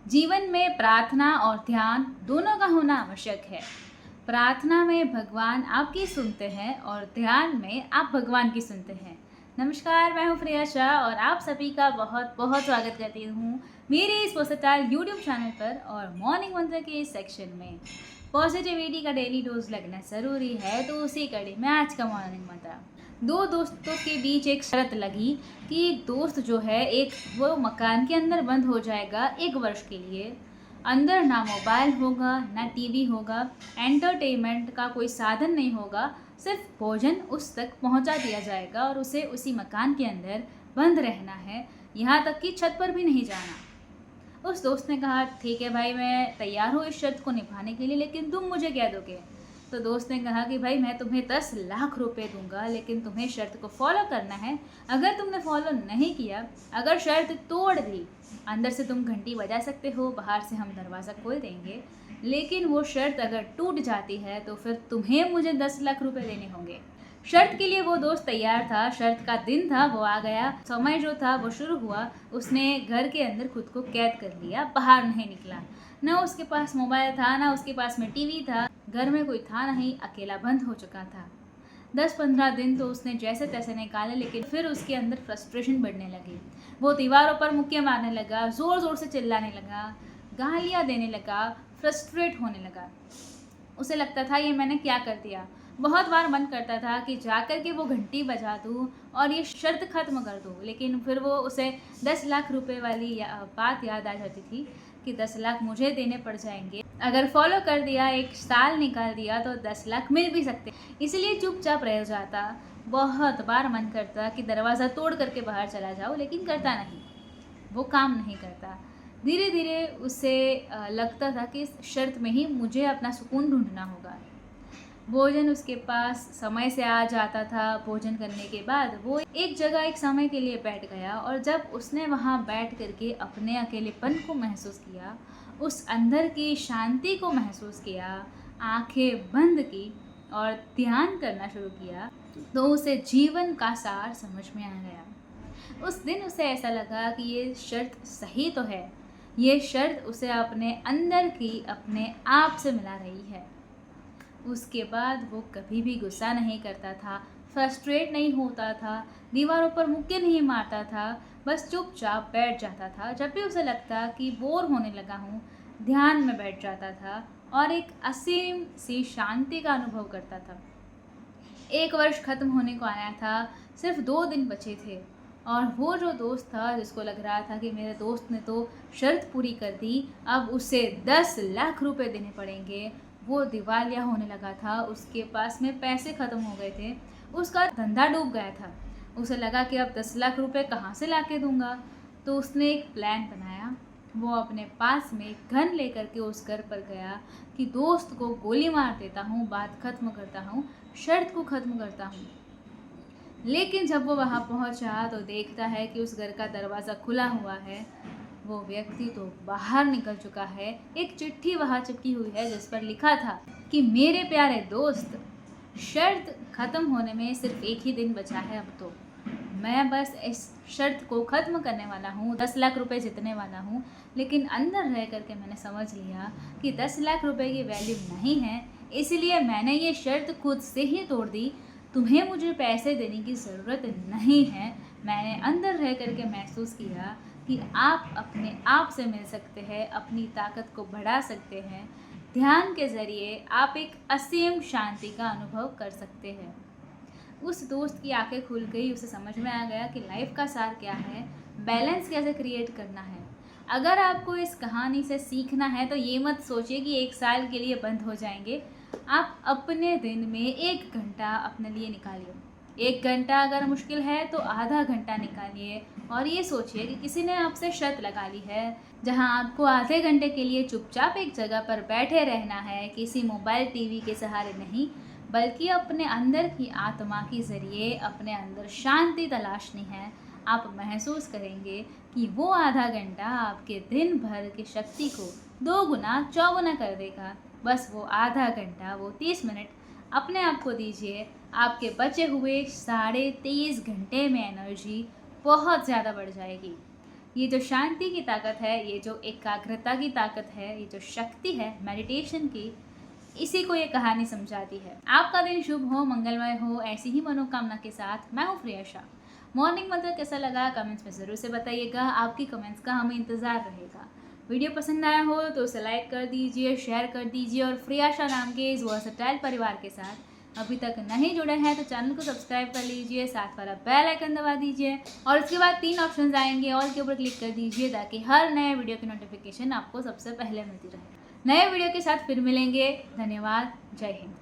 जीवन में प्रार्थना और ध्यान दोनों का होना आवश्यक है। प्रार्थना में भगवान आपकी सुनते हैं और ध्यान में आप भगवान की सुनते हैं। नमस्कार, मैं हूँ प्रिया शाह और आप सभी का बहुत बहुत स्वागत करती हूँ मेरे इस वर्सेटाइल यूट्यूब चैनल पर और मॉर्निंग मंत्र के इस सेक्शन में। पॉजिटिविटी का डेली डोज लगना ज़रूरी है, तो उसी कड़ी में आज का मॉर्निंग मंत्र। दो दोस्तों के बीच एक शर्त लगी कि एक दोस्त जो है वो मकान के अंदर बंद हो जाएगा 1 वर्ष के लिए। अंदर ना मोबाइल होगा, ना टीवी होगा, एंटरटेनमेंट का कोई साधन नहीं होगा, सिर्फ भोजन उस तक पहुंचा दिया जाएगा और उसे उसी मकान के अंदर बंद रहना है, यहाँ तक कि छत पर भी नहीं जाना। उस दोस्त ने कहा, ठीक है भाई, मैं तैयार हूँ इस शर्त को निभाने के लिए, लेकिन तुम मुझे क्या दोगे? तो दोस्त ने कहा कि भाई, मैं तुम्हें 10 लाख रुपए दूंगा, लेकिन तुम्हें शर्त को फॉलो करना है। अगर तुमने फॉलो नहीं किया, अगर शर्त तोड़ दी, अंदर से तुम घंटी बजा सकते हो, बाहर से हम दरवाज़ा खोल देंगे, लेकिन वो शर्त अगर टूट जाती है तो फिर तुम्हें मुझे 10 लाख रुपए देने होंगे। शर्त के लिए वो दोस्त तैयार था। शर्त का दिन था, वो आ गया। समय जो था वो शुरू हुआ। उसने घर के अंदर खुद को कैद कर लिया, बाहर नहीं निकला। ना उसके पास मोबाइल था, ना उसके पास में टीवी था, घर में कोई था नहीं, अकेला बंद हो चुका था। 10-15 दिन तो उसने जैसे तैसे निकाले, लेकिन फिर उसके अंदर फ्रस्ट्रेशन बढ़ने लगी। वो दीवारों पर मुक्के मारने लगा, ज़ोर ज़ोर से चिल्लाने लगा, गालियाँ देने लगा, फ्रस्ट्रेट होने लगा। उसे लगता था, ये मैंने क्या कर दिया। बहुत बार मन करता था कि जाकर के वो घंटी बजा दूँ और ये शर्त ख़त्म कर दूँ, लेकिन फिर वो उसे 10 लाख रुपए वाली बात याद आ जाती थी कि 10 लाख मुझे देने पड़ जाएंगे। अगर फॉलो कर दिया, 1 साल निकाल दिया, तो 10 लाख मिल भी सकते। इसलिए चुपचाप रह जाता। बहुत बार मन करता कि दरवाज़ा तोड़ करके बाहर चला जाओ, लेकिन करता नहीं, वो काम नहीं करता। धीरे धीरे उसे लगता था कि इस शर्त में ही मुझे अपना सुकून ढूंढना होगा। भोजन उसके पास समय से आ जाता था। भोजन करने के बाद वो एक जगह एक समय के लिए बैठ गया, और जब उसने वहाँ बैठ करके अपने अकेलेपन को महसूस किया, उस अंदर की शांति को महसूस किया, आंखें बंद की और ध्यान करना शुरू किया, तो उसे जीवन का सार समझ में आ गया। उस दिन उसे ऐसा लगा कि ये शर्त सही तो है, ये शर्त उसे अपने अंदर की अपने आप से मिला रही है। उसके बाद वो कभी भी गुस्सा नहीं करता था, फ्रस्ट्रेट नहीं होता था, दीवारों पर मुक्के नहीं मारता था, बस चुपचाप बैठ जाता था। जब भी उसे लगता कि बोर होने लगा हूँ, ध्यान में बैठ जाता था और एक असीम सी शांति का अनुभव करता था। 1 वर्ष ख़त्म होने को आया था, सिर्फ 2 दिन बचे थे, और वो जो दोस्त था जिसको लग रहा था कि मेरे दोस्त ने तो शर्त पूरी कर दी, अब उसे 10 लाख रुपए देने पड़ेंगे, वो दिवालिया होने लगा था। उसके पास में पैसे ख़त्म हो गए थे, उसका धंधा डूब गया था। उसे लगा कि अब 10 लाख रुपए कहाँ से ला के दूँगा। तो उसने एक प्लान बनाया। वो अपने पास में गन लेकर के उस घर पर गया कि दोस्त को गोली मार देता हूँ, बात ख़त्म करता हूँ, शर्त को ख़त्म करता हूँ। लेकिन जब वो वहाँ पहुँचा तो देखता है कि उस घर का दरवाज़ा खुला हुआ है। वो व्यक्ति तो बाहर निकल चुका है। एक चिट्ठी वहाँ चिपकी हुई है जिस पर लिखा था कि मेरे प्यारे दोस्त, शर्त ख़त्म होने में सिर्फ 1 ही दिन बचा है। अब तो मैं बस इस शर्त को ख़त्म करने वाला हूँ, 10 लाख रुपए जीतने वाला हूँ, लेकिन अंदर रह करके मैंने समझ लिया कि 10 लाख रुपए की वैल्यू नहीं है, इसलिए मैंने ये शर्त खुद से ही तोड़ दी। तुम्हें मुझे पैसे देने की ज़रूरत नहीं है। मैंने अंदर रह करके महसूस किया कि आप अपने आप से मिल सकते हैं, अपनी ताकत को बढ़ा सकते हैं। ध्यान के ज़रिए आप एक असीम शांति का अनुभव कर सकते हैं। उस दोस्त की आंखें खुल गई। उसे समझ में आ गया कि लाइफ का सार क्या है, बैलेंस कैसे क्रिएट करना है। अगर आपको इस कहानी से सीखना है तो ये मत सोचिए कि 1 साल के लिए बंद हो जाएंगे। आप अपने दिन में 1 घंटा अपने लिए निकालिए। 1 घंटा अगर मुश्किल है तो आधा घंटा निकालिए, और ये सोचिए कि किसी ने आपसे शर्त लगा ली है जहां आपको आधे घंटे के लिए चुपचाप एक जगह पर बैठे रहना है, किसी मोबाइल टीवी के सहारे नहीं, बल्कि अपने अंदर की आत्मा के ज़रिए अपने अंदर शांति तलाशनी है। आप महसूस करेंगे कि वो आधा घंटा आपके दिन भर की शक्ति को 2 गुना चौगुना कर देगा। बस वो आधा घंटा, वो 30 मिनट अपने आप को दीजिए। आपके बचे हुए 23.5 घंटे में एनर्जी बहुत ज़्यादा बढ़ जाएगी। ये जो शांति की ताकत है, ये जो एकाग्रता की ताकत है, ये जो शक्ति है मेडिटेशन की, इसी को ये कहानी समझाती है। आपका दिन शुभ हो, मंगलमय हो, ऐसी ही मनोकामना के साथ मैं हूँ प्रिया शाह। मॉर्निंग मंत्र कैसा लगा कमेंट्स में ज़रूर से बताइएगा। आपकी कमेंट्स का हमें इंतज़ार रहेगा। वीडियो पसंद आया हो तो उसे लाइक कर दीजिए, शेयर कर दीजिए और प्रिया शाह नाम के इस वर्सटाइल परिवार के साथ अभी तक नहीं जुड़े हैं तो चैनल को सब्सक्राइब कर लीजिए, साथ वाला बेल आइकन दबा दीजिए और उसके बाद 3 ऑप्शंस आएंगे, ऑल के ऊपर क्लिक कर दीजिए ताकि हर नए वीडियो की नोटिफिकेशन आपको सबसे पहले मिलती रहे। नए वीडियो के साथ फिर मिलेंगे। धन्यवाद। जय हिंद।